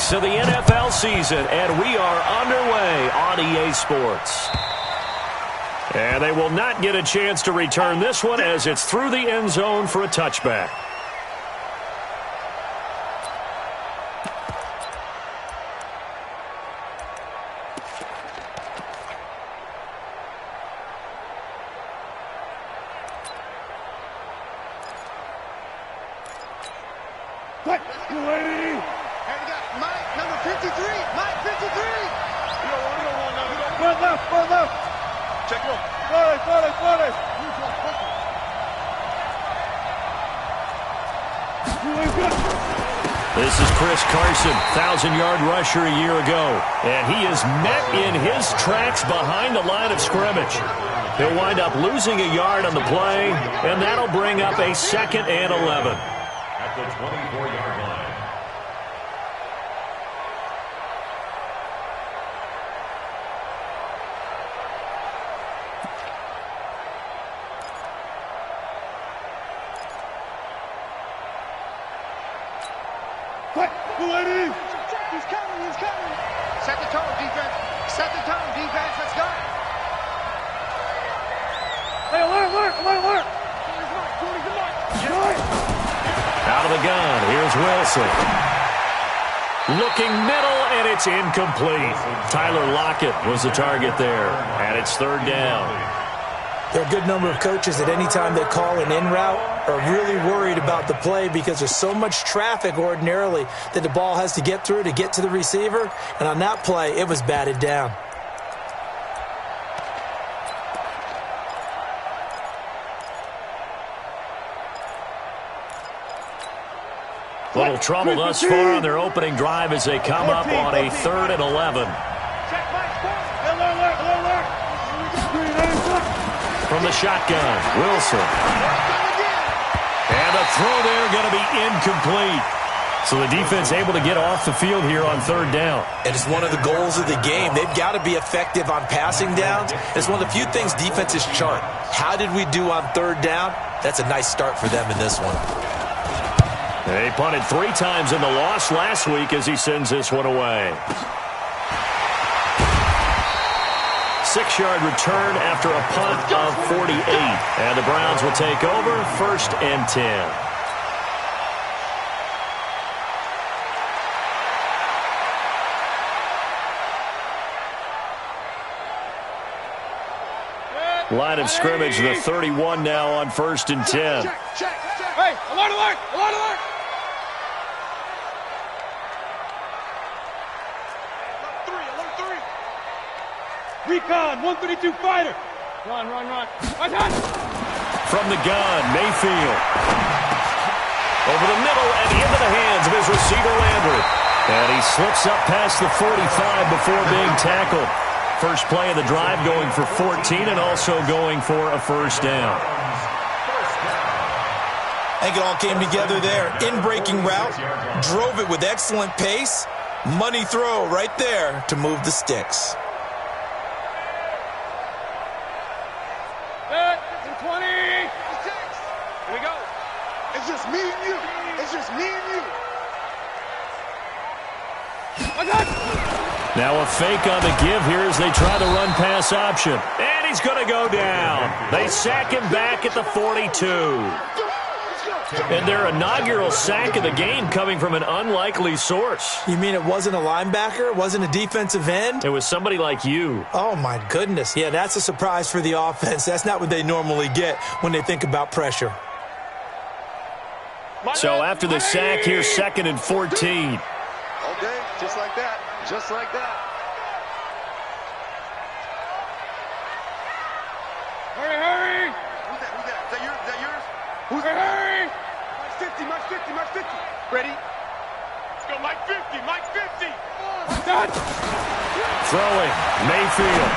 weeks of the NFL season, and we are underway on EA Sports. And they will not get a chance to return this one as it's through the end zone for a touchback. This is Chris Carson, 1,000-yard rusher a year ago, and he is met in his tracks behind the line of scrimmage. He'll wind up losing a yard on the play, and that'll bring up a 2nd and 11. At the 24-yard line. He's coming. Set the tone, defense. Set the tone, defense. Let's go. Hey, alert. Out of the gun, here's Wilson. Looking middle, and it's incomplete. Tyler Lockett was the target there, and it's 3rd down. There are a good number of coaches that any time they call an in route are really worried about the play because there's so much traffic ordinarily that the ball has to get through to get to the receiver. And on that play, it was batted down. Little trouble thus far on their opening drive as they come up on a 3rd and 11. From the shotgun, Wilson. And the throw there going to be incomplete. So the defense able to get off the field here on 3rd down. And it's one of the goals of the game. They've got to be effective on passing downs. It's one of the few things defenses chart. How did we do on 3rd down? That's a nice start for them in this one. They punted 3 times in the loss last week as he sends this one away. 6-yard return after a punt of 48. And the Browns will take over 1st and 10. Line of scrimmage, the 31 now on 1st and 10. Check. Hey, alert. Alert 3. Recon, 132 fighter. Run. From the gun, Mayfield. Over the middle and into the hands of his receiver, Landry. And he slips up past the 45 before being tackled. First play of the drive going for 14 and also going for a 1st down. I think it all came together there. In-breaking route, drove it with excellent pace. Money throw right there to move the sticks. 20. Here we go. It's just me and you. Now a fake on the give here as they try the run-pass option. And he's going to go down. They sack him back at the 42. And their inaugural sack of the game coming from an unlikely source. You mean it wasn't a linebacker? It wasn't a defensive end? It was somebody like you. Oh, my goodness. Yeah, that's a surprise for the offense. That's not what they normally get when they think about pressure. So after the sack, here's 2nd and 14. Okay, just like that. Hurry. Who's that? Is that yours? Hurry. March 50. Ready? Let's go, Mike 50. Done. Throwing, Mayfield.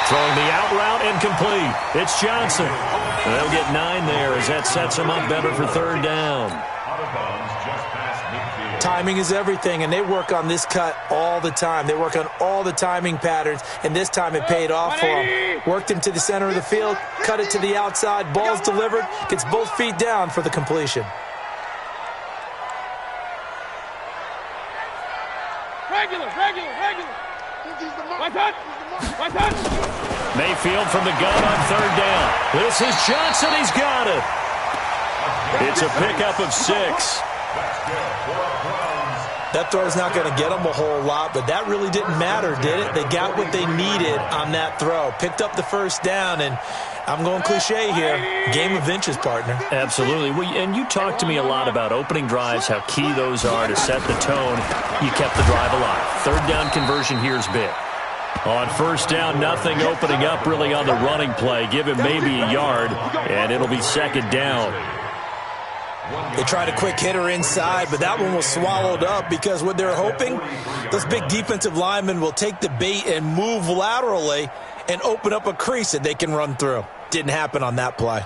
Throwing the out route incomplete. It's Johnson. And they'll get 9 there as that sets them up better for 3rd down. Out of bounds just past midfield. Timing is everything, and they work on this cut all the time. They work on all the timing patterns, and this time it paid off for them. Worked him to the center of the field, cut it to the outside, ball's delivered, gets both feet down for the completion. Regular. What's that? Mayfield from the gun on third down. This is Johnson. He's got it. It's a pickup of 6. That throw's not going to get them a whole lot, but that really didn't matter, did it? They got what they needed on that throw. Picked up the first down, and I'm going cliche here. Game of inches, partner. Absolutely. And you talked to me a lot about opening drives, how key those are to set the tone. You kept the drive alive. Third down conversion here is big. On first down, nothing opening up really on the running play. Give him maybe a yard, and it'll be second down. They tried a quick hitter inside, but that one was swallowed up because what they're hoping, those big defensive linemen will take the bait and move laterally and open up a crease that they can run through. Didn't happen on that play.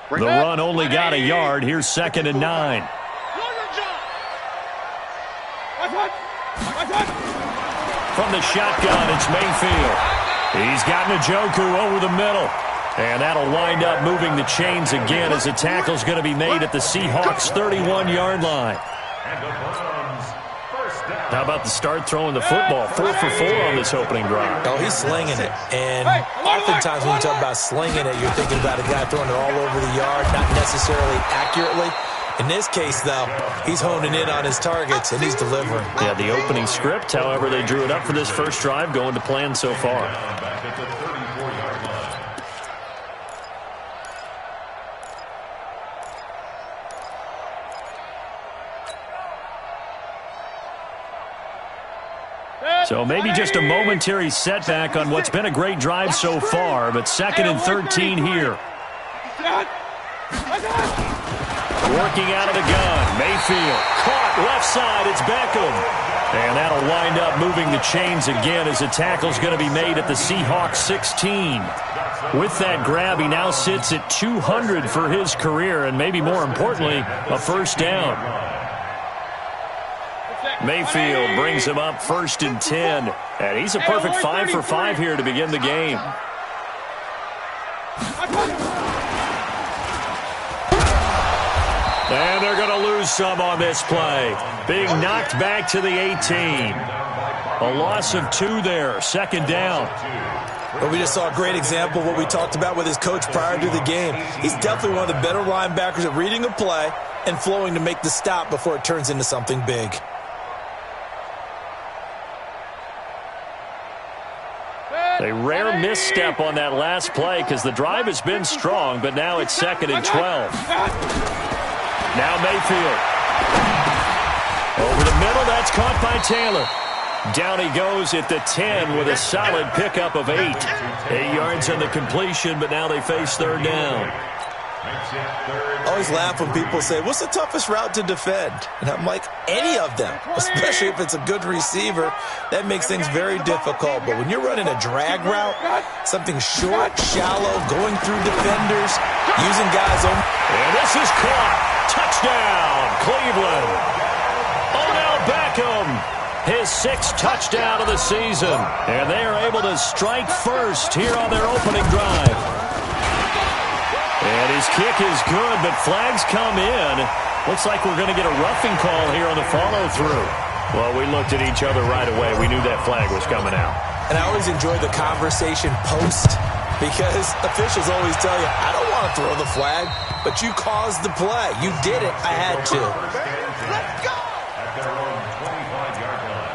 The run only got a yard. Here's 2nd and 9. From the shotgun, it's Mayfield. He's got Njoku over the middle. And that'll wind up moving the chains again as the tackle's going to be made at the Seahawks' 31-yard line. How about the start throwing the football? 4 for 4 on this opening drive. Oh, he's slinging it. And oftentimes when you talk about slinging it, you're thinking about a guy throwing it all over the yard, not necessarily accurately. In this case, though, he's honing in on his targets, and he's delivering. Yeah, the opening script, however, they drew it up for this first drive, going to plan so far. So maybe just a momentary setback on what's been a great drive so far, but 2nd and 13 here. Working out of the gun, Mayfield. Caught left side, it's Beckham. And that'll wind up moving the chains again as the tackle's going to be made at the Seahawks 16. With that grab, he now sits at 200 for his career, and maybe more importantly, a first down. Mayfield brings him up 1st and 10. And he's a perfect 5 for 5 here to begin the game. And they're going to lose some on this play. Being knocked back to the 18. A loss of 2 there. 2nd down. Well, we just saw a great example of what we talked about with his coach prior to the game. He's definitely one of the better linebackers at reading a play and flowing to make the stop before it turns into something big. A rare misstep on that last play because the drive has been strong, but now it's 2nd and 12. Now Mayfield. Over the middle, that's caught by Taylor. Down he goes at the 10 with a solid pickup of 8. 8 yards on the completion, but now they face third down. I always laugh when people say, what's the toughest route to defend? And I'm like, any of them, especially if it's a good receiver. That makes things very difficult. But when you're running a drag route, something short, shallow, going through defenders, using guys on. And this is caught. Touchdown, Cleveland. Odell Beckham, his 6th touchdown of the season. And they are able to strike first here on their opening drive. And his kick is good, but flags come in. Looks like we're going to get a roughing call here on the follow-through. Well, we looked at each other right away. We knew that flag was coming out. And I always enjoy the conversation post because officials always tell you, I don't want to throw the flag, but you caused the play. You did it. I had to. Let's go! At their own 25-yard line.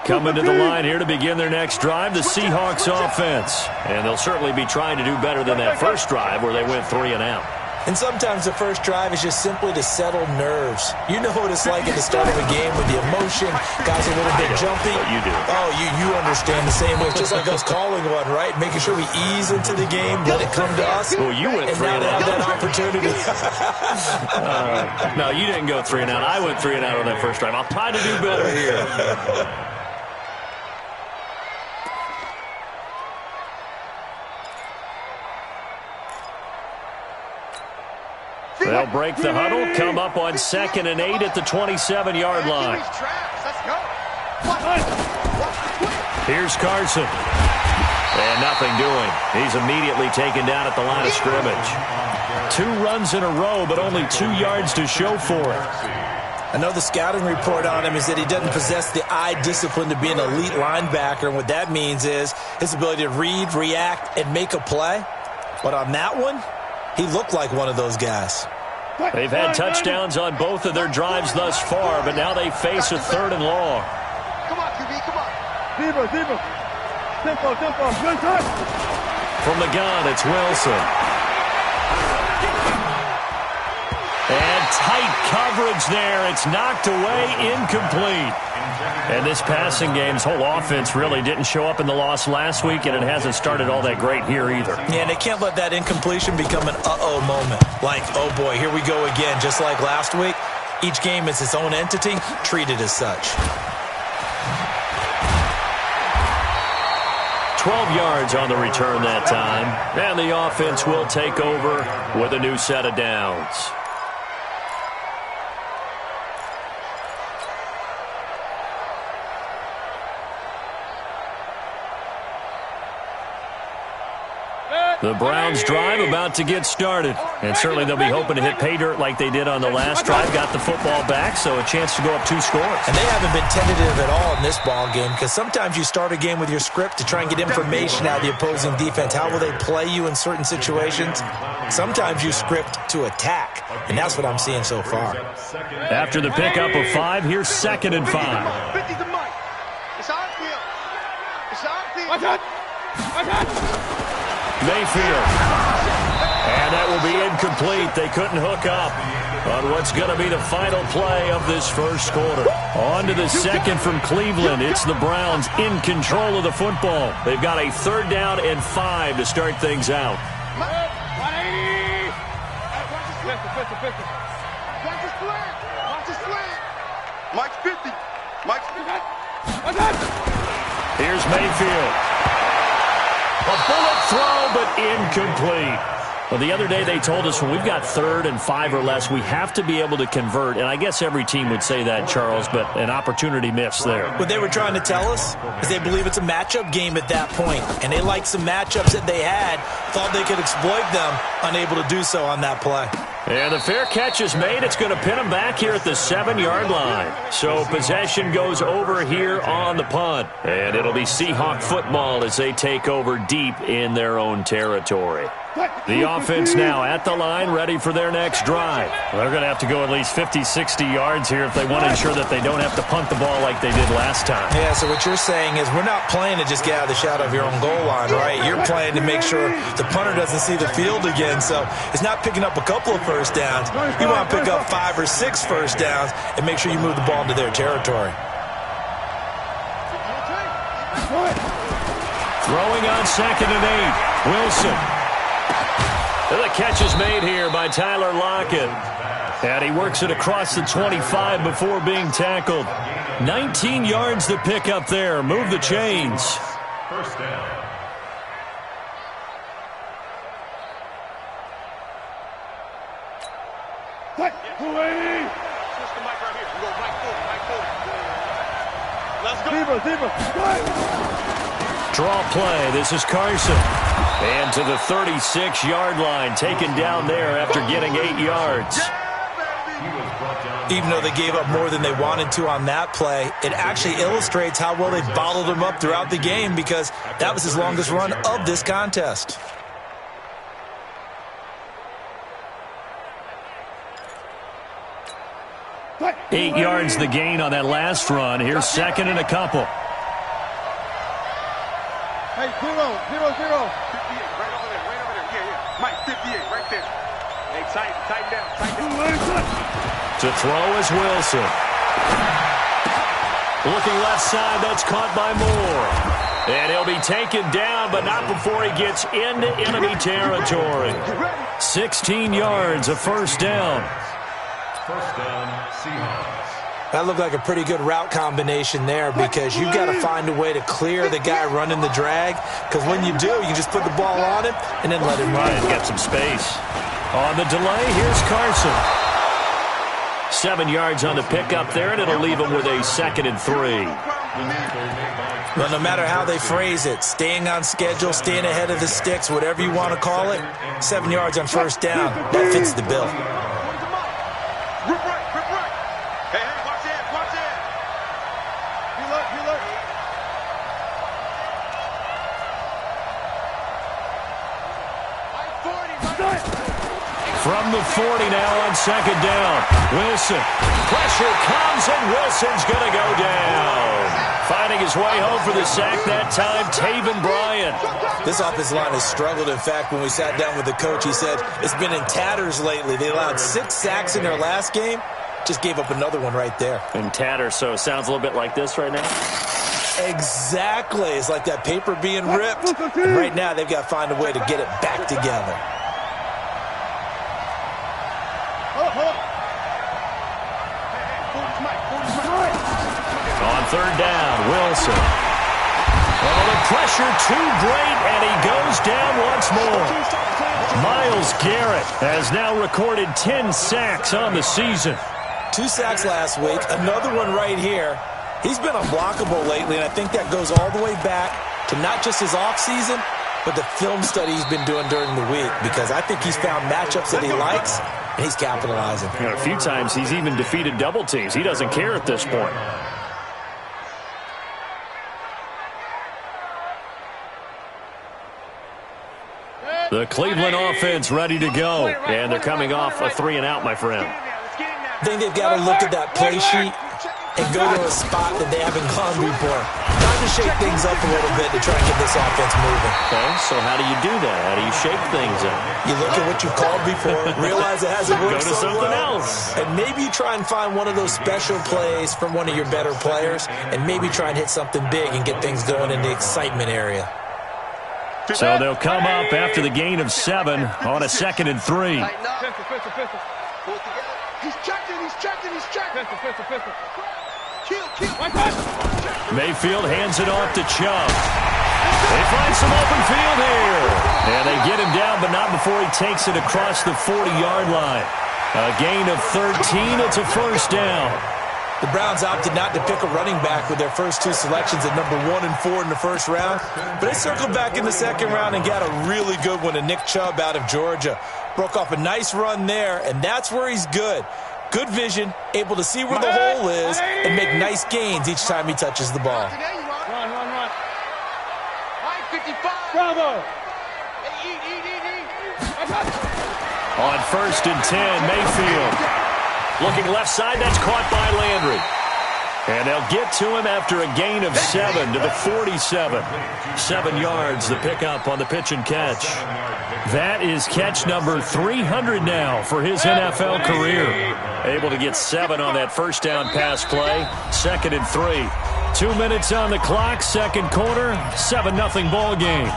Coming to the line here to begin their next drive, the Seahawks offense. And they'll certainly be trying to do better than that first drive where they went 3 and out. And sometimes the first drive is just simply to settle nerves. You know what it's like at the start of a game with the emotion. Guys are a little bit jumpy. But you do. Oh, you understand the same way. It's just like us calling one, right? Making sure we ease into the game, let it come to us. Well, you went 3 and now out. they have that opportunity. No, you didn't go 3 and out. I went 3 and out on that first drive. I'll try to do better here. They'll They'll break the huddle, come up on 2nd and 8 at the 27-yard line. Here's Carson. And nothing doing. He's immediately taken down at the line of scrimmage. 2 runs in a row, but only 2 yards to show for it. I know the scouting report on him is that he doesn't possess the eye discipline to be an elite linebacker, and what that means is his ability to read, react, and make a play. But on that one, he looked like one of those guys. They've had touchdowns on both of their drives thus far, but now they face a 3rd and long. Come on, QB, come on. Deeper. Tempo. Good touch. From the gun, it's Wilson. And tight coverage there. It's knocked away, incomplete. And this passing game's whole offense really didn't show up in the loss last week, and it hasn't started all that great here either. Yeah, and they can't let that incompletion become an uh-oh moment. Like, oh boy, here we go again. Just like last week, each game is its own entity, treated as such. 12 yards on the return that time. And the offense will take over with a new set of downs. The Browns drive about to get started. And certainly they'll be hoping to hit pay dirt like they did on the last drive. Got the football back, so a chance to go up 2 scores. And they haven't been tentative at all in this ball game, because sometimes you start a game with your script to try and get information out of the opposing defense. How will they play you in certain situations? Sometimes you script to attack, and that's what I'm seeing so far. After the pickup of 5, here's 2nd and 5. 50's the mic. It's our field. It's our field. Watch out. Mayfield. And that will be incomplete. They couldn't hook up on what's going to be the final play of this first quarter. On to the second from Cleveland. It's the Browns in control of the football. They've got a 3rd down and 5 to start things out. 180. Watch the slant. Watch the slant. Mike's 50. Mike's 50. Here's Mayfield. A bullet throw, but incomplete. Well, the other day they told us when we've got 3rd and 5 or less, we have to be able to convert. And I guess every team would say that, Charles, but an opportunity missed there. What they were trying to tell us is they believe it's a matchup game at that point. And they liked some matchups that they had, thought they could exploit them, unable to do so on that play. And the fair catch is made. It's going to pin them back here at the 7-yard line. So possession goes over here on the punt. And it'll be Seahawk football as they take over deep in their own territory. The offense now at the line, ready for their next drive. Well, they're going to have to go at least 50, 60 yards here if they want to ensure that they don't have to punt the ball like they did last time. Yeah, so what you're saying is we're not playing to just get out of the shadow of your own goal line, right? You're playing to make sure the punter doesn't see the field again. So it's not picking up a couple of first downs. You want to pick up 5 or 6 first downs and make sure you move the ball into their territory. Throwing on 2nd and 8. Wilson. The catch is made here by Tyler Lockett. And he works it across the 25 before being tackled. 19 yards to pick up there. Move the chains. First down. Switch the mic right here. We go Mike forward. Let's go. Draw play. This is Carson. And to the 36-yard line, taken down there after getting 8 yards. Even though they gave up more than they wanted to on that play, it actually illustrates how well they bottled him up throughout the game, because that was his longest run of this contest. Eight yards the gain on that last run. Here's 2nd and a couple. Hey, 0, 0, 0. 58, right over there. Yeah. Mike, 58, right there. Hey, tighten down. To throw is Wilson. Looking left side, that's caught by Moore. And he'll be taken down, but not before he gets into enemy territory. 16 yards, a first down. First down, Seahawks. That looked like a pretty good route combination there, because you've got to find a way to clear the guy running the drag, because when you do, you just put the ball on him and then let him run. He's got some space. On the delay, here's Carson. 7 yards on the pickup there, and it'll leave him with a 2nd and 3. Well, no matter how they phrase it, staying on schedule, staying ahead of the sticks, whatever you want to call it, 7 yards on first down, that fits the bill. Rip right, rip right. Hey, watch it, watch it. Heel up, heel up. From the 40 now on 2nd down. Wilson. Pressure comes, and Wilson's going to go down. Finding his way home for the sack that time, Taven Bryan. This offensive line has struggled. In fact, when we sat down with the coach, he said it's been in tatters lately. They allowed 6 sacks in their last game. Just gave up another one right there. In tatters, so it sounds a little bit like this right now? Exactly. It's like that paper being ripped. And right now, they've got to find a way to get it back together. On 3rd down, Wilson. Oh, the pressure too great, and he goes down once more. Myles Garrett has now recorded 10 sacks on the season. 2 sacks last week, another one right here. He's been unblockable lately, and I think that goes all the way back to not just his offseason, but the film study he's been doing during the week, because I think he's found matchups that he likes, and he's capitalizing. You know, a few times he's even defeated double teams. He doesn't care at this point. The Cleveland offense ready to go, and they're coming off a 3-and-out, my friend. I think they've got to look at that play sheet and go to a spot that they haven't gone before. Time to shake things up a little bit to try and get this offense moving. Okay, so how do you do that? How do you shake things up? You look at what you called before, realize it hasn't worked Go to so something well, else. and maybe you try and find one of those special plays from one of your better players, and maybe try and hit something big and get things going in the excitement area. So they'll come up after the gain of 7 on a 2nd and 3. He's checking, he's checking, he's checking. Kill. Mayfield hands it off to Chubb. They find some open field here. And they get him down, but not before he takes it across the 40-yard line. A gain of 13. It's a first down. The Browns opted not to pick a running back with their first 2 selections at number 1 and 4 in the first round. But they circled back in the second round and got a really good one to Nick Chubb out of Georgia. Broke off a nice run there, and that's where he's good. Good vision, able to see where the hole is, and make nice gains each time he touches the ball. Run. 55. Bravo. On 1st and 10, Mayfield. Looking left side, that's caught by Landry. And they'll get to him after a gain of 7 to the 47. 7 yards, the pickup on the pitch and catch. That is catch number 300 now for his NFL career. Able to get 7 on that first down pass play. 2nd and 3. 2 minutes on the clock, second quarter, 7-0 ball game.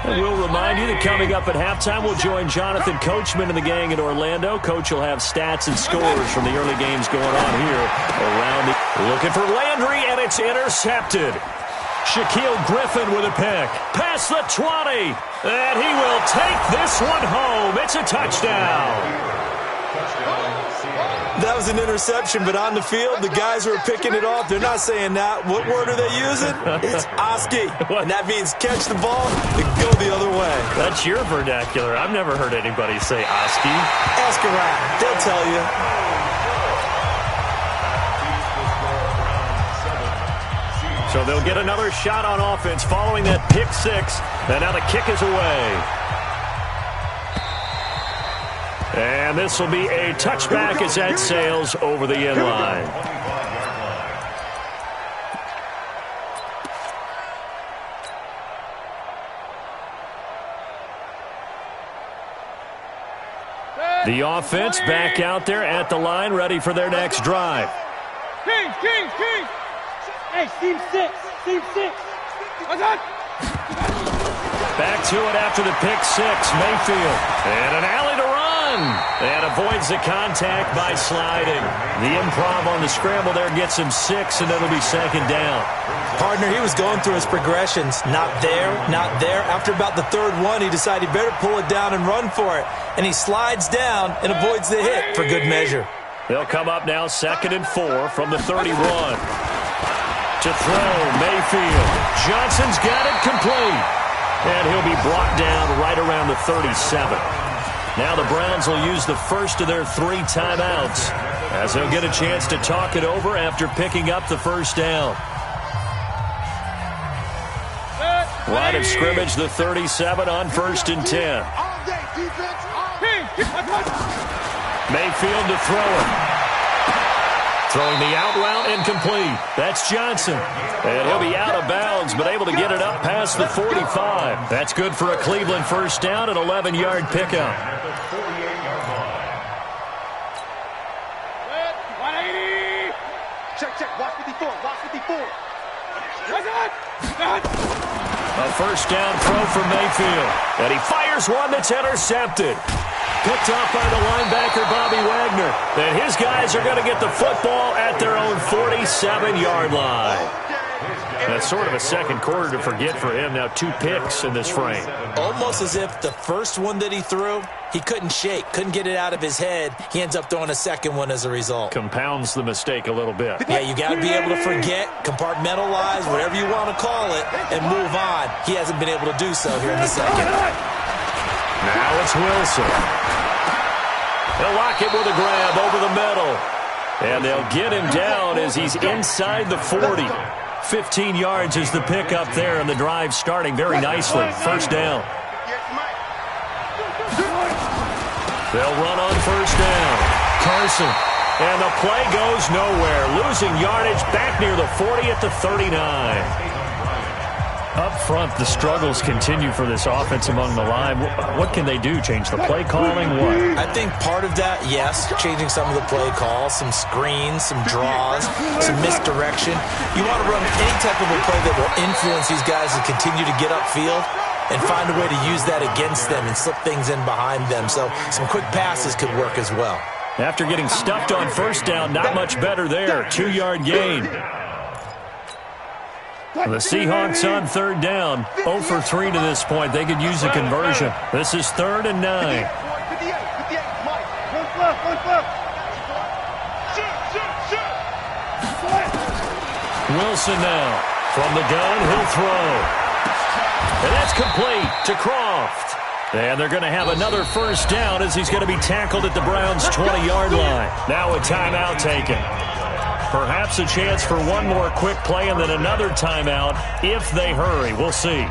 We'll remind you that coming up at halftime, we'll join Jonathan Coachman and the gang in Orlando. Coach will have stats and scores from the early games going on here around the... Looking for Landry, and it's intercepted. Shaquille Griffin with a pick. Past the 20. And he will take this one home. It's a touchdown. That was an interception, but on the field, the guys who are picking it off, they're not saying that. What word are they using? It's Oski. And that means catch the ball and go the other way. That's your vernacular. I've never heard anybody say Oski. Ask around. They'll tell you. So they'll get another shot on offense following that pick 6. And now the kick is away. And this will be a touchback as that sails over the end line. The offense back out there at the line, ready for their next drive. Kings. Hey, team 6. Back to it after the pick 6, Mayfield. And an alley to run. run. And avoids the contact by sliding. The improv on the scramble there gets him 6, and it'll be second down. Partner, he was going through his progressions. Not there, not there. After about the third one, he decided he better pull it down and run for it. And he slides down and avoids the hit for good measure. They'll come up now 2nd and 4 from the 31. To throw, Mayfield. Johnson's got it complete. And he'll be brought down right around the 37. Now the Browns will use the first of their 3 timeouts as they'll get a chance to talk it over after picking up the first down. Line of scrimmage, the 37 on 1st and 10. Mayfield to throw it. Throwing the out route incomplete. That's Johnson. And he'll be out of bounds, but able to get it up past the 45. That's good for a Cleveland first down, an 11-yard pickup. Check. Watch 54. Watch 54. A first down throw for Mayfield. And he fires one that's intercepted. Picked off by the linebacker, Bobby Wagner. And his guys are going to get the football at their own 47-yard line. That's sort of a second quarter to forget for him. Now 2 picks in this frame. Almost as if the first one that he threw, he couldn't shake, couldn't get it out of his head. He ends up throwing a second one as a result. Compounds the mistake a little bit. Yeah, you got to be able to forget, compartmentalize, whatever you want to call it, and move on. He hasn't been able to do so here in the second. Now it's Wilson. They'll lock it with a grab over the middle. And they'll get him down as he's inside the 40. 15 yards is the pickup there, and the drive starting very nicely. First down. They'll run on first down. Carson. And the play goes nowhere. Losing yardage back near the 40 at the 39. Up front, the struggles continue for this offense among the line. What can they do? Change the play calling? What? I think part of that, yes, changing some of the play calls, some screens, some draws, some misdirection. You want to run any type of a play that will influence these guys to continue to get upfield and find a way to use that against them and slip things in behind them. So some quick passes could work as well. After getting stuffed on first down, not much better there. 2-yard gain. The Seahawks on third down. 0 for 3 to this point. They could use a conversion. This is 3rd and 9. Wilson now. From the gun, he'll throw. And that's complete to Croft. And they're going to have another first down as he's going to be tackled at the Browns' 20-yard line. Now a timeout taken. Perhaps a chance for one more quick play and then another timeout if they hurry. We'll see.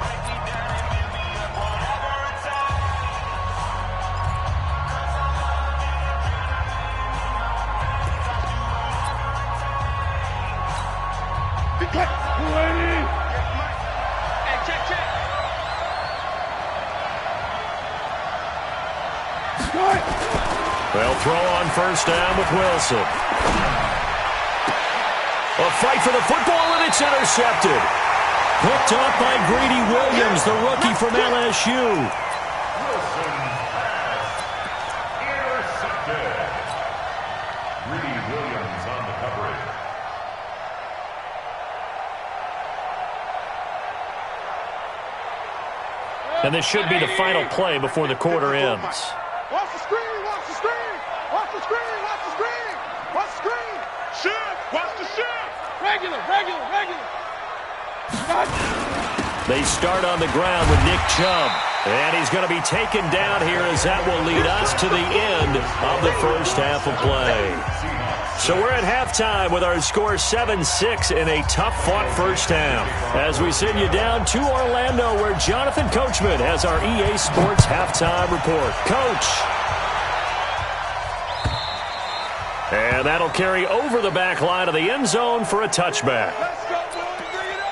They'll throw on first down with Wilson. A fight for the football, and it's intercepted. Picked up by Greedy Williams, the rookie from LSU. Wilson intercepted. Greedy Williams on the coverage. And this should be the final play before the quarter ends. Watch the screen, watch the screen. Watch the screen, watch the screen. Watch the screen. Shift, watch the shift. Regular. They start on the ground with Nick Chubb. And he's going to be taken down here as that will lead us to the end of the first half of play. So we're at halftime with our score 7-6 in a tough-fought first half. As we send you down to Orlando where Jonathan Coachman has our EA Sports halftime report. Coach. And that'll carry over the back line of the end zone for a touchback. Let's go, boys. Bring it on.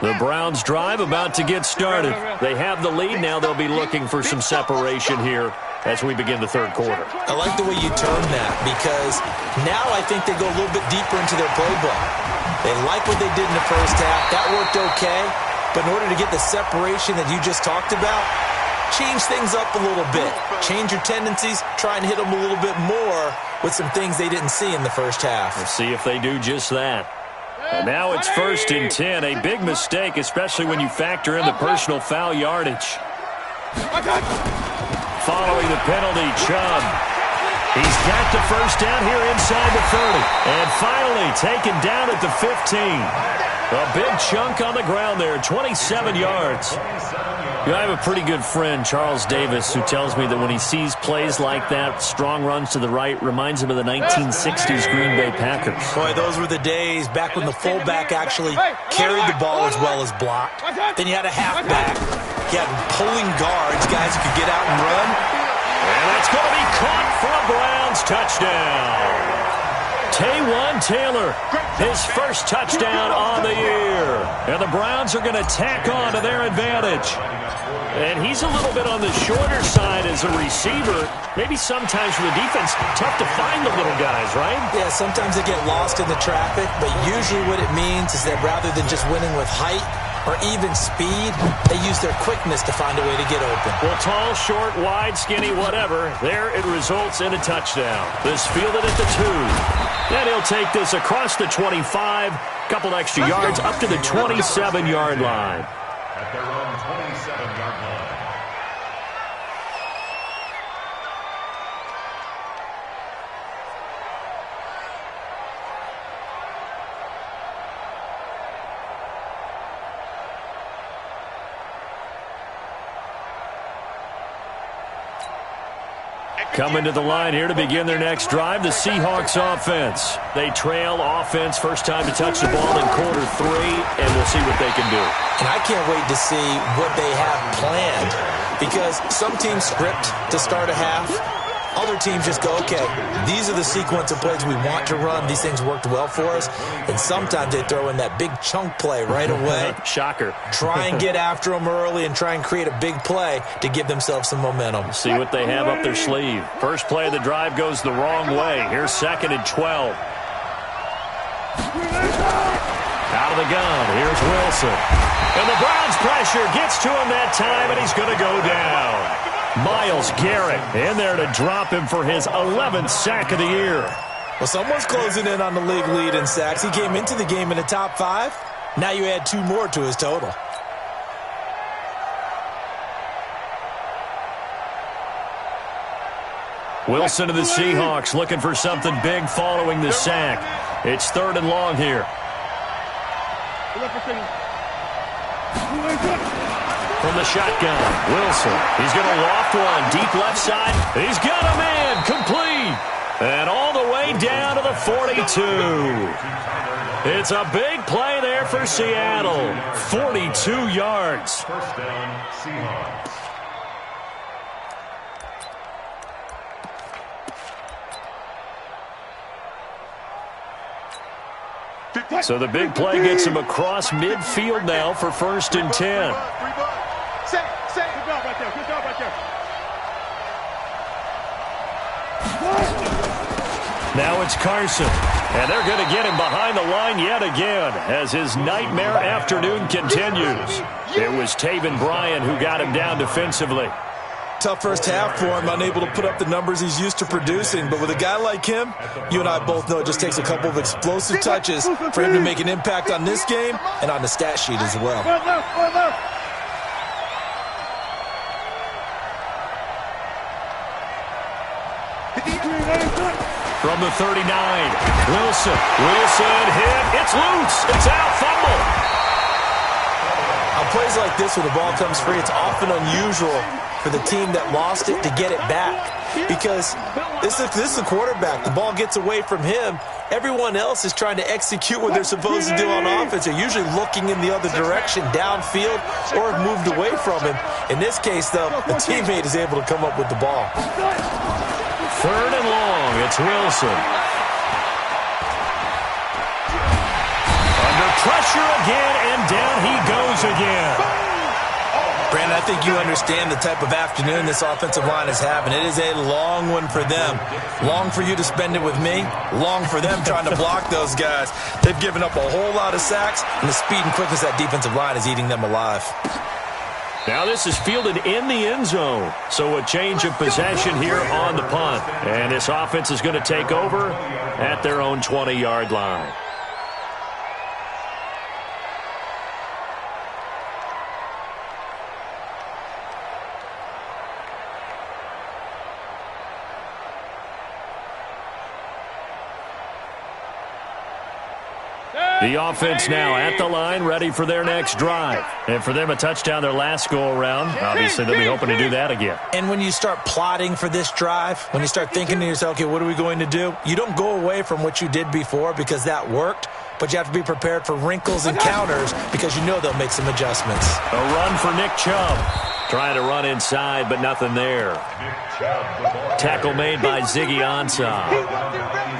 The Browns drive about to get started. They have the lead. Now they'll be looking for some separation here as we begin the third quarter. I like the way you term that, because now I think they go a little bit deeper into their playbook. They like what they did in the first half. That worked okay. But in order to get the separation that you just talked about, change things up a little bit. Change your tendencies. Try and hit them a little bit more with some things they didn't see in the first half. We'll see if they do just that. And now it's 1st and 10. A big mistake, especially when you factor in the personal foul yardage. Following the penalty, Chubb. He's got the first down here inside the 30. And finally taken down at the 15. A big chunk on the ground there, 27 yards. I have a pretty good friend, Charles Davis, who tells me that when he sees plays like that, strong runs to the right, reminds him of the 1960s Green Bay Packers. Boy, those were the days back when the fullback actually carried the ball as well as blocked. Then you had a halfback. You had pulling guards, guys who could get out and run. And that's going to be caught for a Browns touchdown. Taywan Taylor, his first touchdown on the year. And the Browns are going to tack on to their advantage. And he's a little bit on the shorter side as a receiver. Maybe sometimes for the defense, tough to find the little guys, right? Yeah, sometimes they get lost in the traffic, but usually what it means is that rather than just winning with height or even speed, they use their quickness to find a way to get open. Well, tall, short, wide, skinny, whatever, there it results in a touchdown. This fielded at the 2. Then he'll take this across the 25, couple extra yards up to the 27-yard line. At their own 27-yard line. Coming to the line here to begin their next drive, the Seahawks offense. They trail offense, first time to touch the ball in quarter 3, and we'll see what they can do. And I can't wait to see what they have planned, because some teams script to start a half. Other teams just go, okay, these are the sequence of plays we want to run. These things worked well for us. And sometimes they throw in that big chunk play right away. Shocker. Try and get after them early and try and create a big play to give themselves some momentum. See what they have up their sleeve. First play of the drive goes the wrong way. Here's 2nd and 12. Out of the gun. Here's Wilson. And the Browns pressure gets to him that time, and he's going to go down. Myles Garrett in there to drop him for his 11th sack of the year. Well, someone's closing in on the league lead in sacks. He came into the game in the top 5. Now you add 2 more to his total. Wilson of the Seahawks looking for something big following the sack. It's 3rd and long here. From the shotgun, Wilson. He's going to loft one deep left side. He's got a man complete. And all the way down to the 42. It's a big play there for Seattle. 42 yards. First down, Seahawks. So the big play gets him across midfield now for 1st and 10. Now it's Carson, and they're going to get him behind the line yet again as his nightmare afternoon continues. It was Taven Bryan who got him down defensively. Tough first half for him, unable to put up the numbers he's used to producing. But with a guy like him, you and I both know it just takes a couple of explosive touches for him to make an impact on this game and on the stat sheet as well. From the 39, Wilson hit, it's loose, it's out, fumble. On plays like this when the ball comes free, it's often unusual for the team that lost it to get it back, because this is the quarterback. The ball gets away from him. Everyone else is trying to execute what they're supposed to do on offense. They're usually looking in the other direction, downfield, or have moved away from him. In this case, though, the teammate is able to come up with the ball. 3rd and long, it's Wilson. Under pressure again, and down he goes again. Brandon, I think you understand the type of afternoon this offensive line is having. It is a long one for them. Long for you to spend it with me. Long for them trying to block those guys. They've given up a whole lot of sacks, and the speed and quickness of that defensive line is eating them alive. Now this is fielded in the end zone. So a change of possession here on the punt. And this offense is going to take over at their own 20-yard line. The offense now at the line, ready for their next drive. And for them, a touchdown their last go-around. Obviously, they'll be hoping to do that again. And when you start plotting for this drive, when you start thinking to yourself, okay, what are we going to do? You don't go away from what you did before because that worked, but you have to be prepared for wrinkles and counters because you know they'll make some adjustments. A run for Nick Chubb. Trying to run inside, but nothing there. Tackle made by Ziggy Ansah.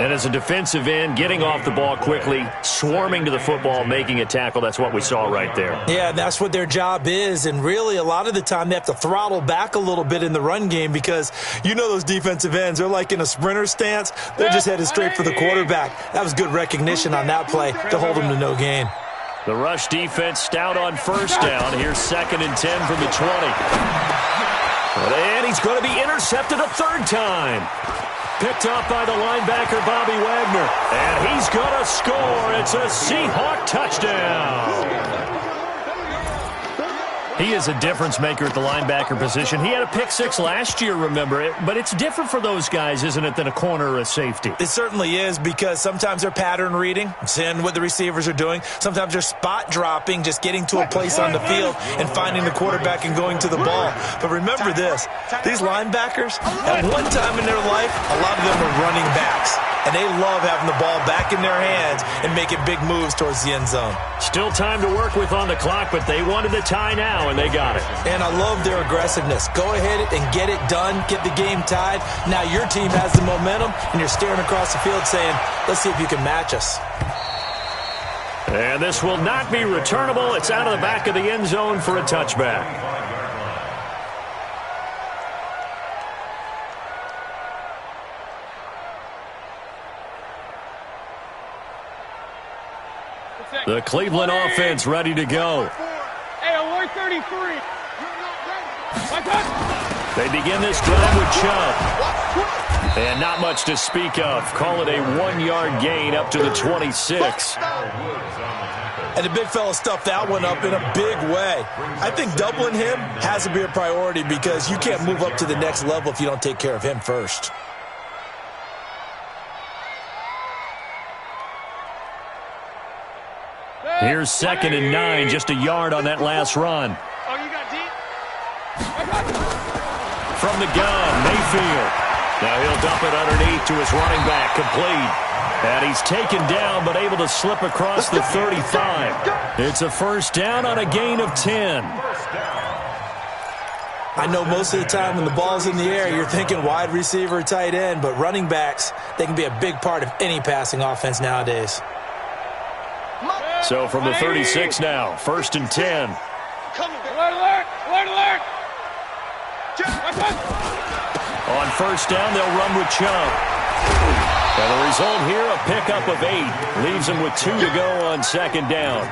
And as a defensive end, getting off the ball quickly, swarming to the football, making a tackle, that's what we saw right there. Yeah, that's what their job is. And really, a lot of the time, they have to throttle back a little bit in the run game because you know those defensive ends, they're like in a sprinter stance. They're just headed straight for the quarterback. That was good recognition on that play to hold them to no gain. The rush defense stout on first down. Here's 2nd and 10 from the 20. And he's going to be intercepted a third time. Picked up by the linebacker, Bobby Wagner. And he's going to score. It's a Seahawk touchdown. He is a difference maker at the linebacker position. He had a pick six last year, remember it. But it's different for those guys, isn't it, than a corner or a safety? It certainly is because sometimes they're pattern reading, seeing what the receivers are doing. Sometimes they're spot dropping, just getting to a place on the field and finding the quarterback and going to the ball. But remember this, these linebackers, at one time in their life, a lot of them were running backs. And they love having the ball back in their hands and making big moves towards the end zone. Still time to work with on the clock, but they wanted the tie now, and they got it. And I love their aggressiveness. Go ahead and get it done, get the game tied. Now your team has the momentum, and you're staring across the field saying, let's see if you can match us. And this will not be returnable. It's out of the back of the end zone for a touchback. The Cleveland offense ready to go. Hey, on 133. They begin this drive with Chubb. And not much to speak of. Call it a 1-yard gain up to the 26. And the big fella stuffed that one up in a big way. I think doubling him has to be a priority because you can't move up to the next level if you don't take care of him first. Here's 2nd and 9, just a yard on that last run. Oh, you got deep? From the gun, Mayfield. Now he'll dump it underneath to his running back, complete. And he's taken down, but able to slip across the 35. It's a first down on a gain of 10. I know most of the time when the ball's in the air, you're thinking wide receiver, tight end, but running backs, they can be a big part of any passing offense nowadays. So from the 36 now, 1st and 10. Alert! On first down, they'll run with Chubb. And the result here, a pickup of 8. Leaves them with 2 to go on 2nd down.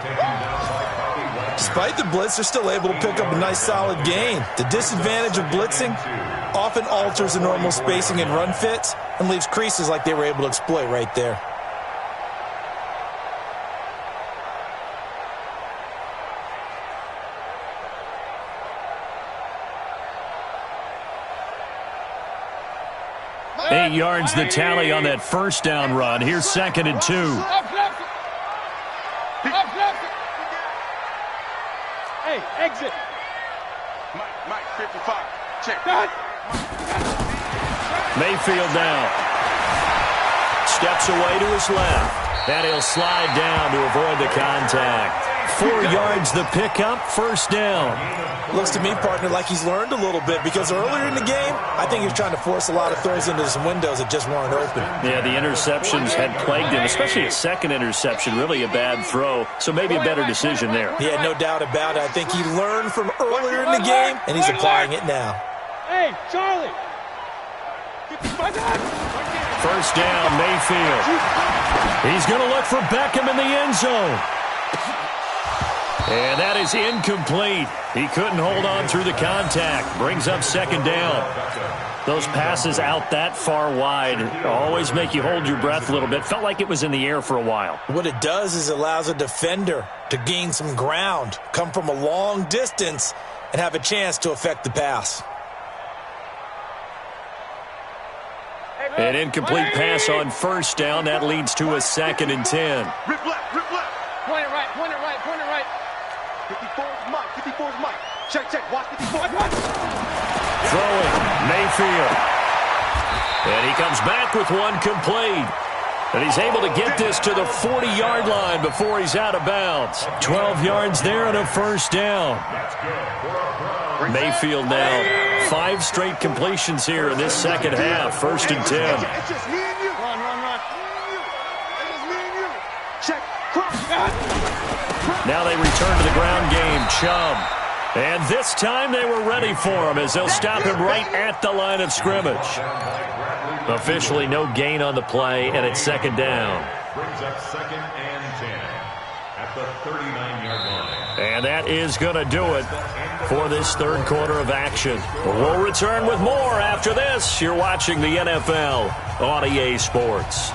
Despite the blitz, they're still able to pick up a nice solid gain. The disadvantage of blitzing often alters the normal spacing and run fits and leaves creases like they were able to exploit right there. Eight yards the tally on that first down run. Here's 2nd and 2. Hey, exit. Mike, 55. Check. Mayfield now. Steps away to his left. And he'll slide down to avoid the contact. 4 yards the pickup, first down. Looks to me, partner, like he's learned a little bit because earlier in the game, I think he was trying to force a lot of throws into some windows that just weren't open. Yeah, the interceptions had plagued him, especially a second interception, really a bad throw, so maybe a better decision there. Yeah, no doubt about it. I think he learned from earlier in the game, and he's applying it now. Hey, Charlie! First down, Mayfield. He's going to look for Beckham in the end zone. And that is incomplete. He couldn't hold on through the contact. Brings up second down. Those passes out that far wide always make you hold your breath a little bit. Felt like it was in the air for a while. What it does is it allows a defender to gain some ground, come from a long distance, and have a chance to affect the pass. An incomplete pass on first down. That leads to a 2nd and 10. Rip left, rip left. Point it right, point it right, point it right. 54's Mike, 54's Mike. Check, check, watch 54. Throwing, Mayfield. And he comes back with one complete. And he's able to get this to the 40-yard line before he's out of bounds. 12 yards there and a first down. Mayfield now 5 straight completions here in this second half. 1st and 10. It's just me and you. Run, run, run. It's just me and you. Check, cross. Now they return to the ground game. Chubb. And this time they were ready for him as they'll stop him right at the line of scrimmage. Officially no gain on the play, and it's second down. Brings up 2nd and 10 at the 39-yard line. And that is going to do it for this third quarter of action. We'll return with more after this. You're watching the NFL on EA Sports.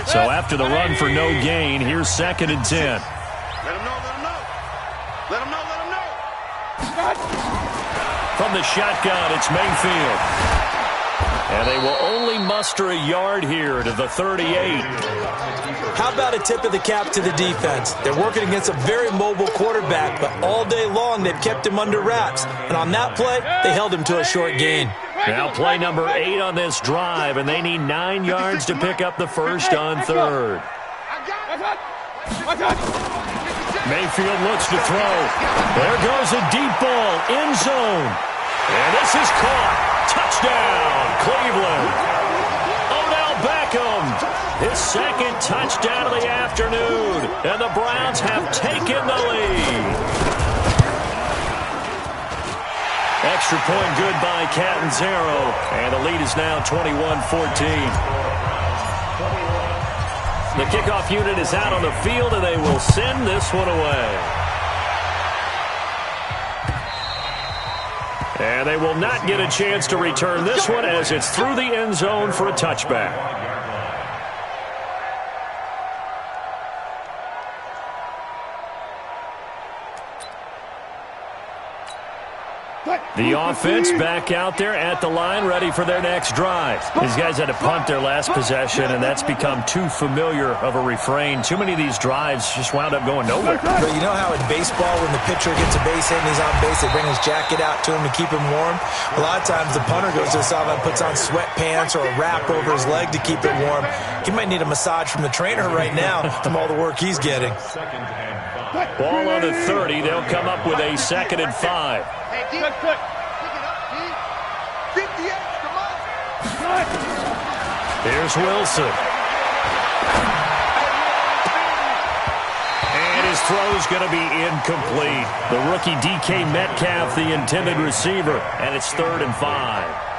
So after the run for no gain, here's 2nd and 10. Let him know, let him know. Let him know, let him know. From the shotgun, it's Mayfield. And they will only muster a yard here to the 38. How about a tip of the cap to the defense? They're working against a very mobile quarterback, but all day long they've kept him under wraps. And on that play, they held him to a short gain. Now play number 8 on this drive, and they need 9 yards to pick up the first on third. Mayfield looks to throw. There goes a deep ball, end zone. And this is caught. Touchdown, Cleveland. Odell Beckham, his 2nd touchdown of the afternoon. And the Browns have taken the lead. Extra point good by Catanzaro, and the lead is now 21-14. The kickoff unit is out on the field, and they will send this one away. And they will not get a chance to return this one as it's through the end zone for a touchback. The offense back out there at the line, ready for their next drive. These guys had to punt their last possession, and that's become too familiar of a refrain. Too many of these drives just wound up going nowhere. But you know how in baseball, when the pitcher gets a base hit and he's on base, they bring his jacket out to him to keep him warm? A lot of times the punter goes to the sideline, puts on sweatpants or a wrap over his leg to keep it warm. He might need a massage from the trainer right now from all the work he's getting. Ball on the 30. They'll come up with a 2nd and 5. Hey, good. Pick it up, D. 58, come on. Here's Wilson. And his throw's going to be incomplete. The rookie DK Metcalf, the intended receiver, and it's 3rd and 5.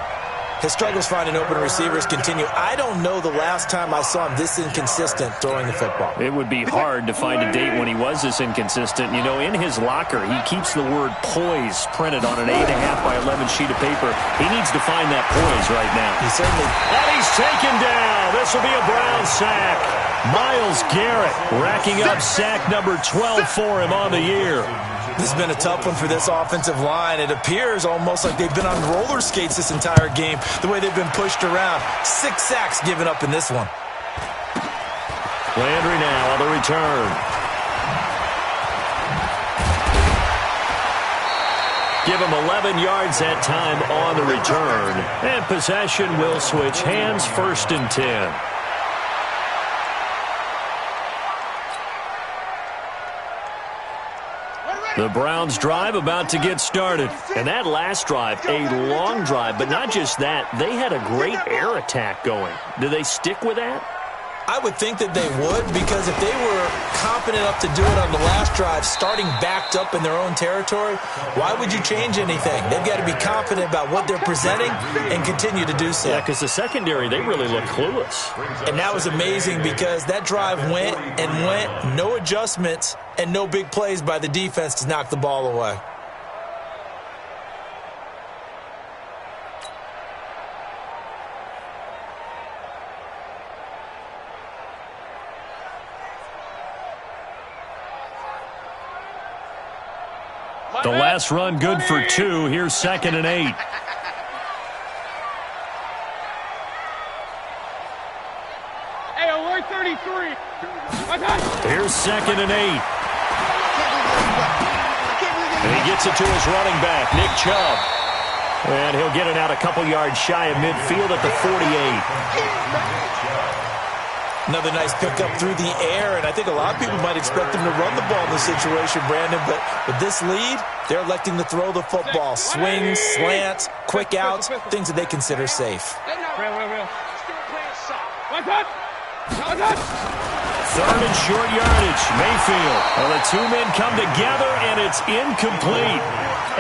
His struggles finding open receivers continue. I don't know the last time I saw him this inconsistent throwing the football. It would be hard to find a date when he was this inconsistent. You know, in his locker, he keeps the word poise printed on an 8.5 by 11 sheet of paper. He needs to find that poise right now. He certainly... And he's taken down. This will be a Brown sack. Myles Garrett racking up sack number 12 for him on the year. This has been a tough one for this offensive line. It appears almost like they've been on roller skates this entire game, the way they've been pushed around. 6 sacks given up in this one. Landry now on the return. Give him 11 yards that time on the return. And possession will switch hands, 1st and 10. The Browns drive about to get started. And that last drive, a long drive, but not just that. They had a great air attack going. Do they stick with that? I would think that they would, because if they were confident enough to do it on the last drive, starting backed up in their own territory, why would you change anything? They've got to be confident about what they're presenting and continue to do so. Yeah, because the secondary, they really look clueless. And that was amazing because that drive went and went, no adjustments and no big plays by the defense to knock the ball away. The last run good for 2. Here's 2nd and 8. Hey, alert 33. Here's 2nd and 8. And he gets it to his running back, Nick Chubb. And he'll get it out a couple yards shy of midfield at the 48. Another nice pickup through the air, and I think a lot of people might expect them to run the ball in this situation, Brandon, but with this lead, they're electing to throw the football. Swings, slants, quick outs, things that they consider safe. Third and short yardage, Mayfield. Well, the two men come together, and it's incomplete.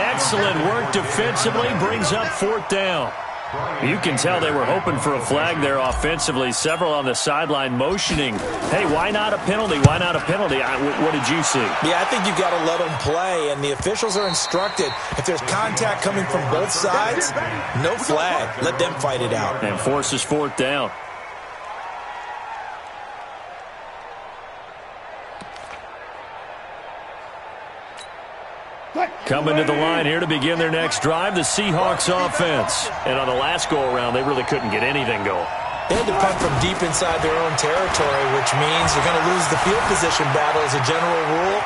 Excellent work defensively, brings up 4th down. You can tell they were hoping for a flag there offensively. Several on the sideline motioning, hey, why not a penalty? Why not a penalty? What did you see? Yeah, I think you've got to let them play, and the officials are instructed. If there's contact coming from both sides, no flag. Let them fight it out. And forces 4th down. Coming to the line here to begin their next drive, the Seahawks offense. And on the last go-around, they really couldn't get anything going. They had to punt from deep inside their own territory, which means you're going to lose the field position battle as a general rule.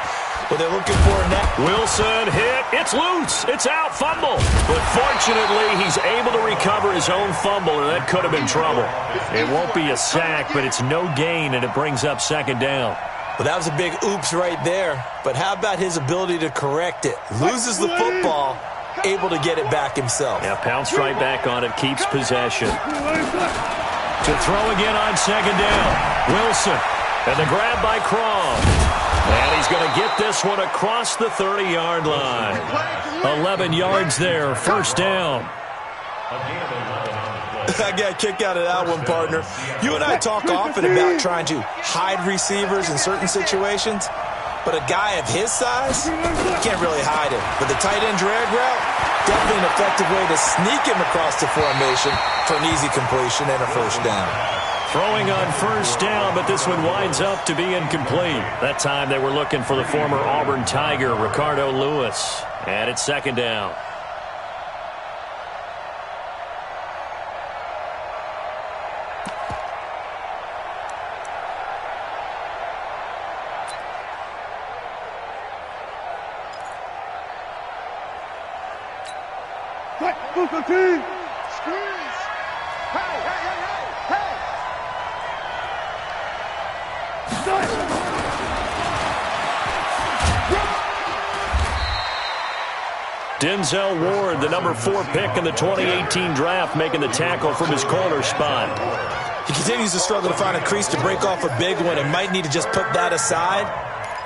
But they're looking for a net. Wilson hit. It's loose. It's out. Fumble. But fortunately, he's able to recover his own fumble, or that could have been trouble. It won't be a sack, but it's no gain, and it brings up 2nd down. Well, that was a big oops right there. But how about his ability to correct it? Loses the football, able to get it back himself. Yeah, pounced right back on it, keeps possession. To throw again on 2nd down. Wilson. And the grab by Crom. And he's going to get this one across the 30-yard line. 11 yards there, 1st down. I got a kick out of that one, partner. You and I talk often about trying to hide receivers in certain situations, but a guy of his size, can't really hide him. But the tight end drag route, definitely an effective way to sneak him across the formation for an easy completion and a 1st down. Throwing on 1st down, but this one winds up to be incomplete. That time they were looking for the former Auburn Tiger, Ricardo Lewis. And it's 2nd down. Squeeze! Hey, hey, hey, hey, hey! Denzel Ward, the number 4 pick in the 2018 draft, making the tackle from his corner spot. He continues to struggle to find a crease to break off a big one and might need to just put that aside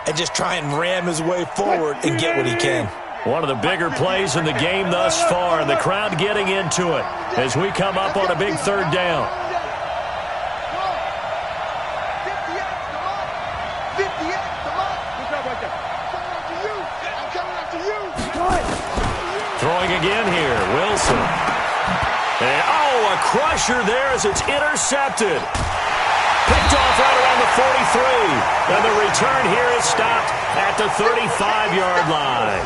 and just try and ram his way forward and get what he can. One of the bigger plays in the game thus far, and the crowd getting into it as we come up on a big 3rd down. Throwing again here, Wilson. And, a crusher there as it's intercepted. Picked off right around the 43. And the return here is stopped at the 35-yard line.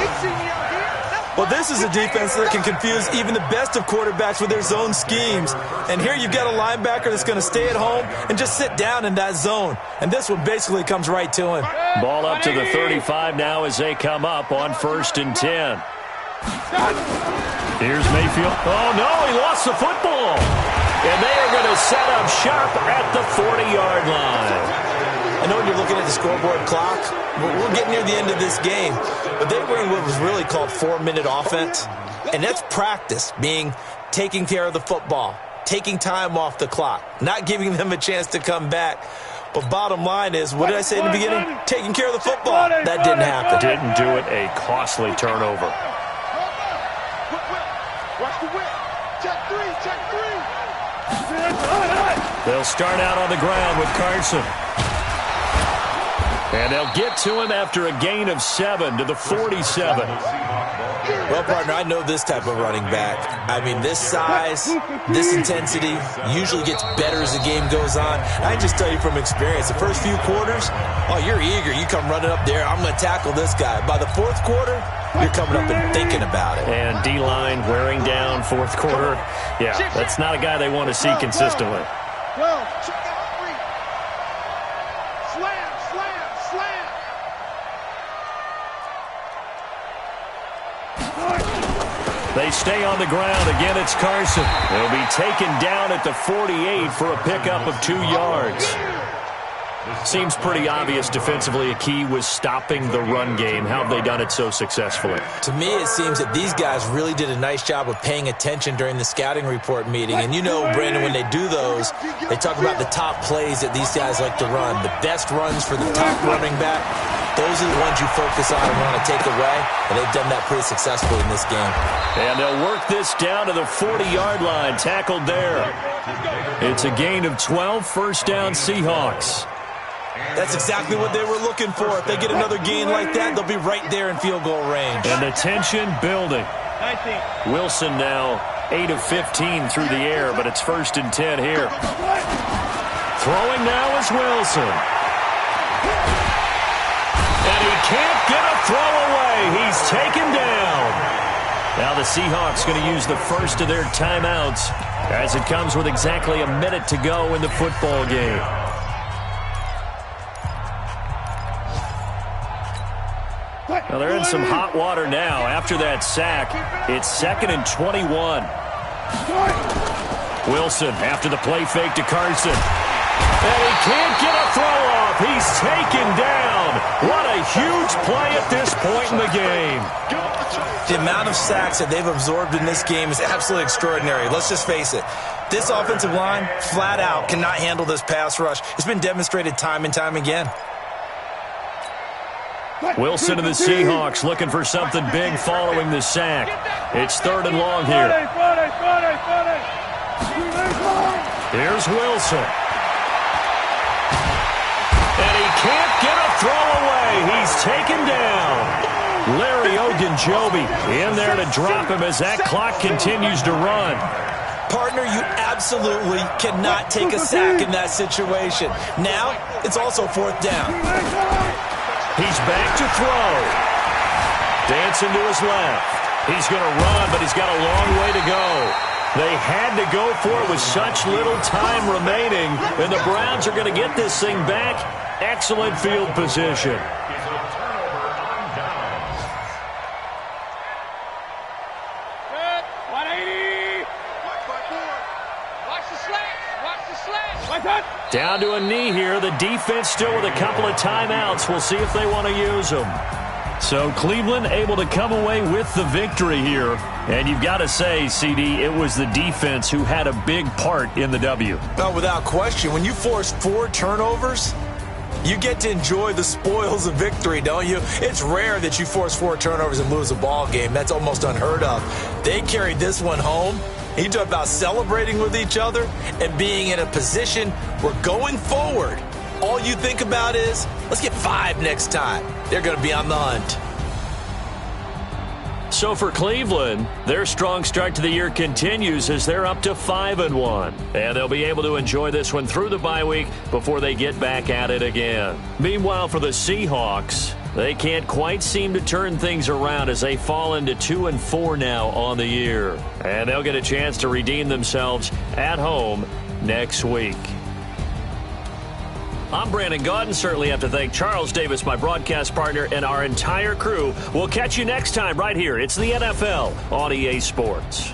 Well, this is a defense that can confuse even the best of quarterbacks with their zone schemes. And here you've got a linebacker that's going to stay at home and just sit down in that zone. And this one basically comes right to him. Ball up to the 35 now as they come up on 1st and 10. Here's Mayfield. Oh, no, he lost the football. And they are going to set up shop at the 40-yard line. I know when you're looking at the scoreboard clock, we're getting near the end of this game, but they were in what was really called 4-minute offense, and that's practice, being taking care of the football, taking time off the clock, not giving them a chance to come back. But bottom line is, what did I say in the beginning? Taking care of the football. That didn't happen. Didn't do it, a costly turnover. Watch the whip. Check three. They'll start out on the ground with Carson. And they'll get to him after a gain of 7 to the 47. Well, partner, I know this type of running back. I mean, this size, this intensity usually gets better as the game goes on. I can just tell you from experience, the first few quarters, oh, you're eager. You come running up there, I'm going to tackle this guy. By the fourth quarter, you're coming up and thinking about it. And D-line wearing down fourth quarter. Yeah, that's not a guy they want to see consistently. They stay on the ground. Again, it's Carson. He'll be taken down at the 48 for a pickup of 2 yards. Seems pretty obvious defensively a key was stopping the run game. How have they done it so successfully? To me, it seems that these guys really did a nice job of paying attention during the scouting report meeting. And you know, Brandon, when they do those, they talk about the top plays that these guys like to run. The best runs for the top running back, those are the ones you focus on and want to take away. And they've done that pretty successfully in this game. And they'll work this down to the 40-yard line, tackled there. It's a gain of 12, first down Seahawks. That's exactly what they were looking for. If they get another gain like that, they'll be right there in field goal range. And the tension building. Wilson now 8 of 15 through the air, but it's 1st and 10 here. Throwing now is Wilson. And he can't get a throw away. He's taken down. Now the Seahawks going to use the first of their timeouts as it comes with exactly a minute to go in the football game. Now they're in some hot water now. After that sack, it's 2nd and 21. Wilson after the play fake to Carson. And he can't get a throw off. He's taken down. What a huge play at this point in the game. The amount of sacks that they've absorbed in this game is absolutely extraordinary. Let's just face it. This offensive line, flat out, cannot handle this pass rush. It's been demonstrated time and time again. Wilson and the Seahawks looking for something big following the sack. It's 3rd and long here. Here's Wilson. And he can't get a throw away. He's taken down. Larry Ogunjobi in there to drop him as that clock continues to run. Partner, you absolutely cannot take a sack in that situation. Now, it's also 4th down. He's back to throw. Dancing to his left. He's going to run, but he's got a long way to go. They had to go for it with such little time remaining, and the Browns are going to get this thing back. Excellent field position. Down to a knee here. The defense still with a couple of timeouts. We'll see if they want to use them. So Cleveland able to come away with the victory here. And you've got to say, CD, it was the defense who had a big part in the W. No, without question. When you force 4 turnovers, you get to enjoy the spoils of victory, don't you? It's rare that you force 4 turnovers and lose a ball game. That's almost unheard of. They carried this one home. He talked about celebrating with each other and being in a position where going forward, all you think about is, let's get 5 next time. They're going to be on the hunt. So for Cleveland, their strong start to the year continues as they're up to 5-1. And they'll be able to enjoy this one through the bye week before they get back at it again. Meanwhile, for the Seahawks, They can't quite seem to turn things around as they fall into 2-4 now on the year. And they'll get a chance to redeem themselves at home next week. I'm Brandon Gaudin. Certainly have to thank Charles Davis, my broadcast partner, and our entire crew. We'll catch you next time right here. It's the NFL on EA Sports.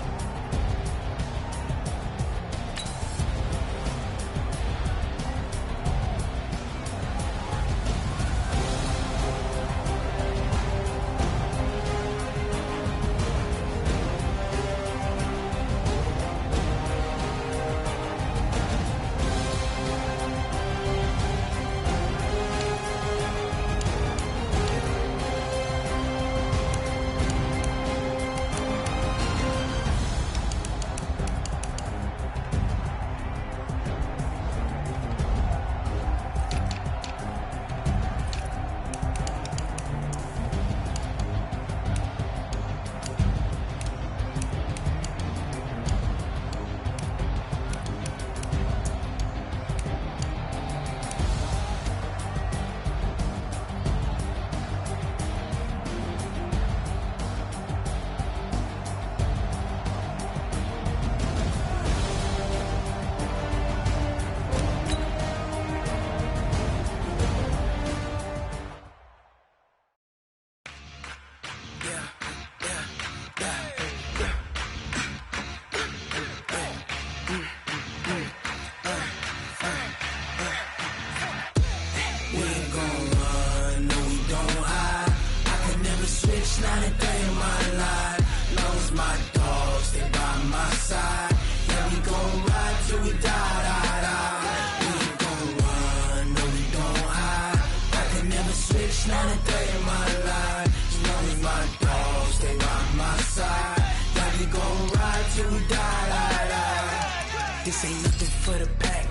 This ain't nothing for the pack.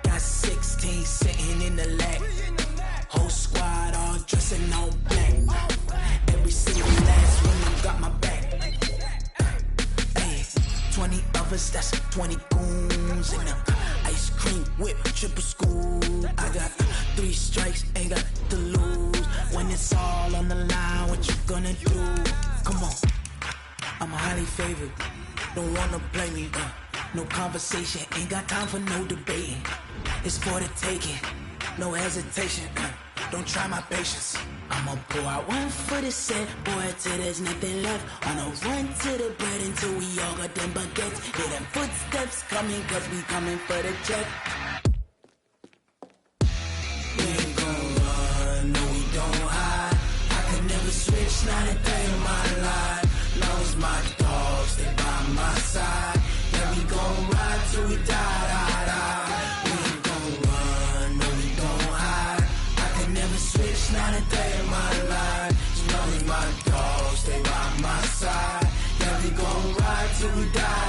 Got 16 sitting in the lap. Whole squad all dressing all black. Every single last one of them got my back. Hey, 20 of us, that's 20 goons in them. Ice cream whip, triple school. I got 3 strikes, ain't got to lose. When it's all on the line, what you gonna do? Come on, I'm highly favored. Don't wanna play me, no conversation, ain't got time for no debating. It's for the taking, no hesitation. Don't try my patience. I'ma pour out one for the set, boy, till there's nothing left. On a run to the bread until we all got them baguettes. Hear them footsteps coming, cause we coming for the check. We ain't gon' run, no we don't hide. I could never switch, not a day in my life. Long as my dogs, they by my side. Yeah, we gon' ride till we die. We ain't gon' run, no we don't hide. I could never switch, not a day in my life. As long as my dogs, they by my side. Yeah, we gon' ride till we die.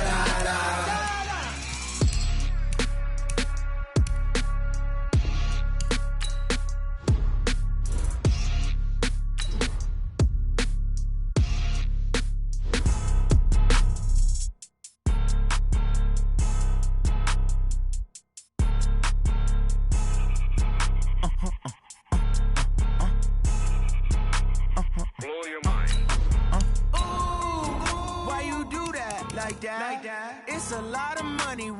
Like that. It's a lot of money.